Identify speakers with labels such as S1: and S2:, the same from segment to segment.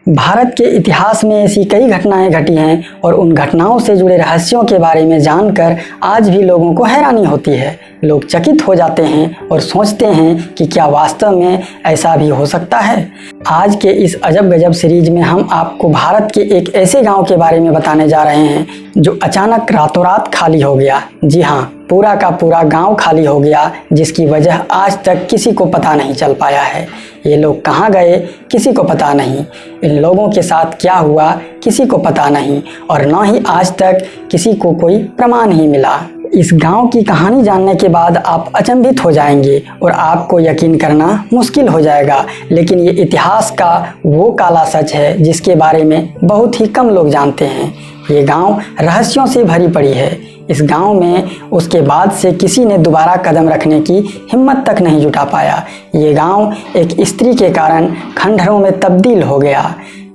S1: भारत के इतिहास में ऐसी कई घटनाएं घटी हैं और उन घटनाओं से जुड़े रहस्यों के बारे में जानकर आज भी लोगों को हैरानी होती है। लोग चकित हो जाते हैं और सोचते हैं कि क्या वास्तव में ऐसा भी हो सकता है। आज के इस अजब गजब सीरीज में हम आपको भारत के एक ऐसे गांव के बारे में बताने जा रहे हैं जो अचानक रातों रात खाली हो गया। जी हाँ, पूरा का पूरा गांव खाली हो गया, जिसकी वजह आज तक किसी को पता नहीं चल पाया है। ये लोग कहाँ गए किसी को पता नहीं, इन लोगों के साथ क्या हुआ किसी को पता नहीं और न ही आज तक किसी को कोई प्रमाण ही मिला। इस गांव की कहानी जानने के बाद आप अचंभित हो जाएंगे और आपको यकीन करना मुश्किल हो जाएगा, लेकिन ये इतिहास का वो काला सच है जिसके बारे में बहुत ही कम लोग जानते हैं। ये गांव रहस्यों से भरी पड़ी है। इस गांव में उसके बाद से किसी ने दोबारा कदम रखने की हिम्मत तक नहीं जुटा पाया। ये गांव एक स्त्री के कारण खंडहरों में तब्दील हो गया।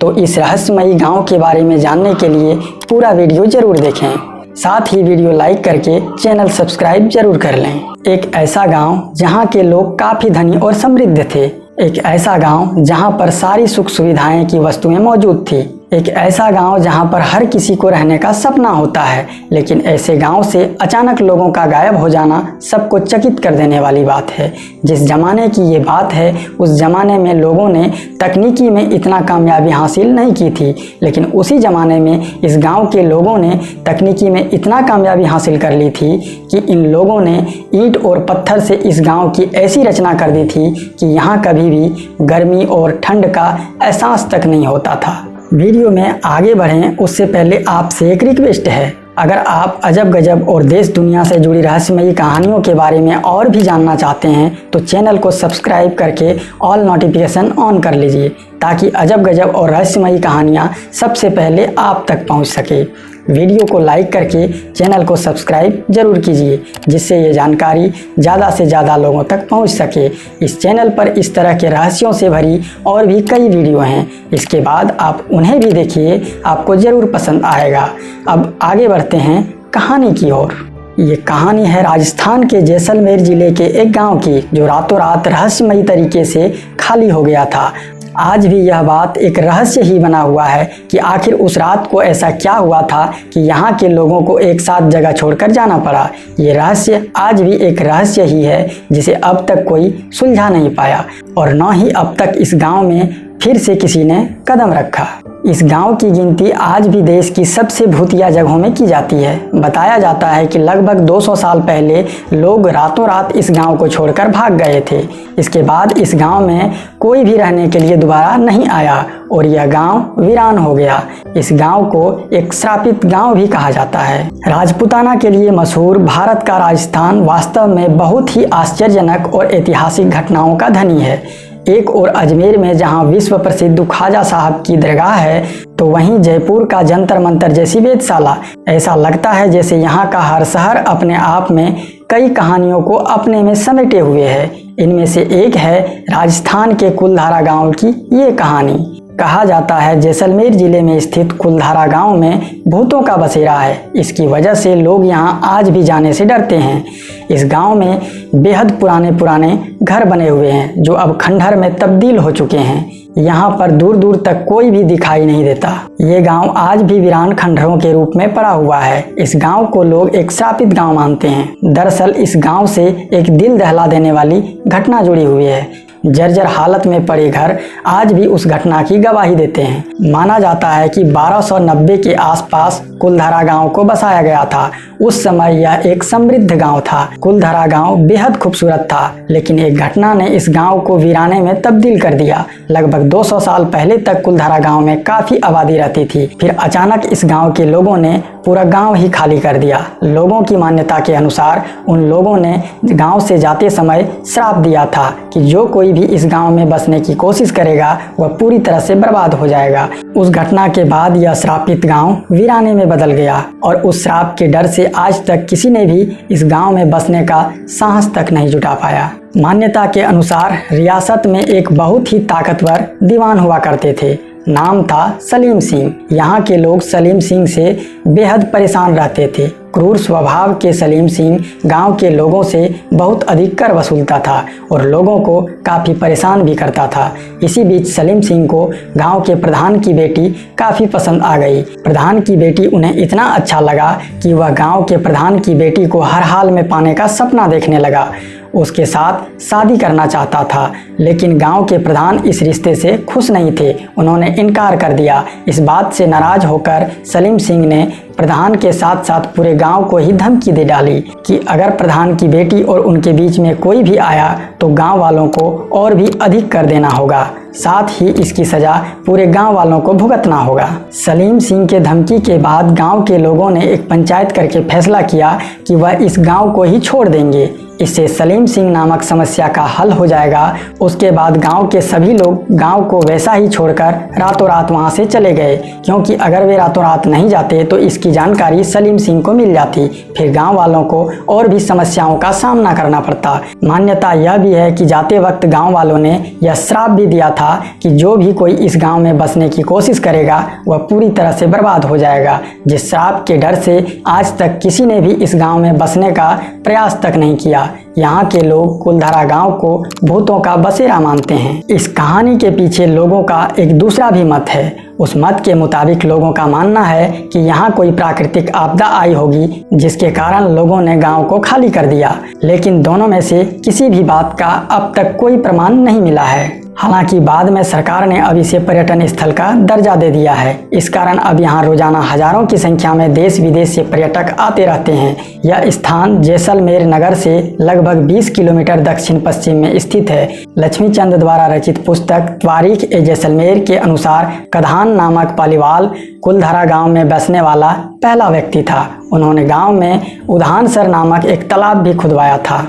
S1: तो इस रहस्यमयी गांव के बारे में जानने के लिए पूरा वीडियो जरूर देखें, साथ ही वीडियो लाइक करके चैनल सब्सक्राइब जरूर कर लें। एक ऐसा गांव जहां के लोग काफ़ी धनी और समृद्ध थे। एक ऐसा गांव जहां पर सारी सुख सुविधाएं की वस्तुएं मौजूद थी। एक ऐसा गांव जहां पर हर किसी को रहने का सपना होता है। लेकिन ऐसे गांव से अचानक लोगों का गायब हो जाना सबको चकित कर देने वाली बात है। जिस जमाने की ये बात है, उस जमाने में लोगों ने तकनीकी में इतना कामयाबी हासिल नहीं की थी, लेकिन उसी जमाने में इस गांव के लोगों ने तकनीकी में इतना कामयाबी हासिल कर ली थी कि इन लोगों ने ईंट और पत्थर से इस गाँव की ऐसी रचना कर दी थी कि यहाँ कभी भी गर्मी और ठंड का एहसास तक नहीं होता था। वीडियो में आगे बढ़ें उससे पहले आपसे एक रिक्वेस्ट है, अगर आप अजब गजब और देश दुनिया से जुड़ी रहस्यमयी कहानियों के बारे में और भी जानना चाहते हैं तो चैनल को सब्सक्राइब करके ऑल नोटिफिकेशन ऑन कर लीजिए, ताकि अजब गजब और रहस्यमयी कहानियाँ सबसे पहले आप तक पहुँच सके। वीडियो को लाइक करके चैनल को सब्सक्राइब जरूर कीजिए, जिससे ये जानकारी ज़्यादा से ज़्यादा लोगों तक पहुंच सके। इस चैनल पर इस तरह के रहस्यों से भरी और भी कई वीडियो हैं, इसके बाद आप उन्हें भी देखिए, आपको ज़रूर पसंद आएगा। अब आगे बढ़ते हैं कहानी की ओर। ये कहानी है राजस्थान के जैसलमेर ज़िले के एक गाँव की, जो रातों रात रहस्यमयी तरीके से खाली हो गया था। आज भी यह बात एक रहस्य ही बना हुआ है कि आखिर उस रात को ऐसा क्या हुआ था कि यहाँ के लोगों को एक साथ जगह छोड़कर जाना पड़ा। ये रहस्य आज भी एक रहस्य ही है जिसे अब तक कोई सुलझा नहीं पाया और न ही अब तक इस गांव में फिर से किसी ने कदम रखा। इस गांव की गिनती आज भी देश की सबसे भूतिया जगहों में की जाती है। बताया जाता है कि लगभग 200 साल पहले लोग रातों रात इस गांव को छोड़कर भाग गए थे। इसके बाद इस गांव में कोई भी रहने के लिए दोबारा नहीं आया और यह गांव वीरान हो गया। इस गांव को एक श्रापित गांव भी कहा जाता है। राजपूताना के लिए मशहूर भारत का राजस्थान वास्तव में बहुत ही आश्चर्यजनक और ऐतिहासिक घटनाओं का धनी है। एक और अजमेर में जहां विश्व प्रसिद्ध ख्वाजा साहब की दरगाह है, तो वहीं जयपुर का जंतर मंतर जैसी वेधशाला। ऐसा लगता है जैसे यहाँ का हर शहर अपने आप में कई कहानियों को अपने में समेटे हुए है। इनमें से एक है राजस्थान के कुलधारा गांव की ये कहानी। कहा जाता है जैसलमेर जिले में स्थित कुलधारा गांव में भूतों का बसेरा है। इसकी वजह से लोग यहां आज भी जाने से डरते हैं। इस गांव में बेहद पुराने घर बने हुए हैं जो अब खंडहर में तब्दील हो चुके हैं। यहाँ पर दूर दूर तक कोई भी दिखाई नहीं देता। ये गांव आज भी वीरान खंडहरों के रूप में पड़ा हुआ है। इस गांव को लोग एक श्रापित गांव मानते हैं। दरअसल इस गांव से एक दिल दहला देने वाली घटना जुड़ी हुई है। जर्जर हालत में पड़े घर आज भी उस घटना की गवाही देते हैं। माना जाता है कि 1290 के आसपास कुलधारा गांव को बसाया गया था। उस समय यह एक समृद्ध गांव था। कुलधारा गांव बेहद खूबसूरत था, लेकिन एक घटना ने इस गांव को वीराने में तब्दील कर दिया। लगभग 200 साल पहले तक कुलधारा गांव में काफी आबादी रहती थी। फिर अचानक इस गांव के लोगों ने पूरा गांव ही खाली कर दिया। लोगों की मान्यता के अनुसार उन लोगों ने गांव से जाते समय श्राप दिया था कि जो कोई भी इस गांव में बसने की कोशिश करेगा वह पूरी तरह से बर्बाद हो जाएगा। उस घटना के बाद यह श्रापित गांव वीराने में बदल गया और उस श्राप के डर से आज तक किसी ने भी इस गांव में बसने का साहस तक नहीं जुटा पाया। मान्यता के अनुसार रियासत में एक बहुत ही ताकतवर दीवान हुआ करते थे। नाम था सलीम सिंह। यहाँ के लोग सलीम सिंह से बेहद परेशान रहते थे। क्रूर स्वभाव के सलीम सिंह गांव के लोगों से बहुत अधिक कर वसूलता था और लोगों को काफ़ी परेशान भी करता था। इसी बीच सलीम सिंह को गांव के प्रधान की बेटी काफ़ी पसंद आ गई। प्रधान की बेटी उन्हें इतना अच्छा लगा कि वह गांव के प्रधान की बेटी को हर हाल में पाने का सपना देखने लगा। उसके साथ शादी करना चाहता था, लेकिन गांव के प्रधान इस रिश्ते से खुश नहीं थे। उन्होंने इनकार कर दिया। इस बात से नाराज होकर सलीम सिंह ने प्रधान के साथ साथ पूरे गांव को ही धमकी दे डाली कि अगर प्रधान की बेटी और उनके बीच में कोई भी आया तो गांव वालों को और भी अधिक कर देना होगा, साथ ही इसकी सजा पूरे गांव वालों को भुगतना होगा। सलीम सिंह के धमकी के बाद गांव के लोगों ने एक पंचायत करके फैसला किया कि वह इस गांव को ही छोड़ देंगे। इससे सलीम सिंह नामक समस्या का हल हो जाएगा। उसके बाद गांव के सभी लोग गांव को वैसा ही छोड़कर रातों रात वहां से चले गए, क्योंकि अगर वे रातों रात नहीं जाते तो इसकी जानकारी सलीम सिंह को मिल जाती। फिर गांव वालों को और भी समस्याओं का सामना करना पड़ता। मान्यता यह भी है कि जाते वक्त गांव वालों ने यह श्राप भी दिया था कि जो भी कोई इस गांव में बसने की कोशिश करेगा वह पूरी तरह से बर्बाद हो जाएगा। जिस श्राप के डर से आज तक किसी ने भी इस गांव में बसने का प्रयास तक नहीं किया। यहाँ के लोग कुलधारा गांव को भूतों का बसेरा मानते हैं। इस कहानी के पीछे लोगों का एक दूसरा भी मत है। उस मत के मुताबिक लोगों का मानना है कि यहाँ कोई प्राकृतिक आपदा आई होगी जिसके कारण लोगों ने गांव को खाली कर दिया, लेकिन दोनों में से किसी भी बात का अब तक कोई प्रमाण नहीं मिला है। हालांकि बाद में सरकार ने अब इसे पर्यटन स्थल का दर्जा दे दिया है। इस कारण अब यहाँ रोजाना हजारों की संख्या में देश विदेश से पर्यटक आते रहते हैं। यह स्थान जैसलमेर नगर से लगभग 20 किलोमीटर दक्षिण पश्चिम में स्थित है। लक्ष्मीचंद द्वारा रचित पुस्तक तारीख ए जैसलमेर के अनुसार कधान नामक पालीवाल कुलधारा गांव में बसने वाला पहला व्यक्ति था। उन्होंने गांव में उधानसर नामक एक तालाब भी खुदवाया था।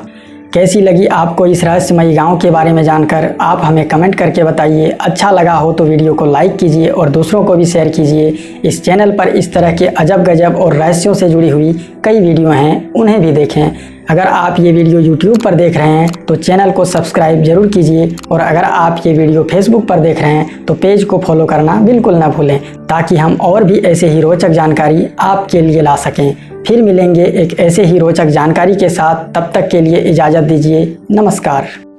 S1: कैसी लगी आपको इस रहस्यमयी गांव के बारे में जानकर, आप हमें कमेंट करके बताइए। अच्छा लगा हो तो वीडियो को लाइक कीजिए और दूसरों को भी शेयर कीजिए। इस चैनल पर इस तरह के अजब गजब और रहस्यों से जुड़ी हुई कई वीडियो हैं, उन्हें भी देखें। अगर आप ये वीडियो YouTube पर देख रहे हैं तो चैनल को सब्सक्राइब जरूर कीजिए, और अगर आप ये वीडियो Facebook पर देख रहे हैं तो पेज को फॉलो करना बिल्कुल ना भूलें, ताकि हम और भी ऐसे ही रोचक जानकारी आपके लिए ला सकें। फिर मिलेंगे एक ऐसे ही रोचक जानकारी के साथ। तब तक के लिए इजाज़त दीजिए। नमस्कार।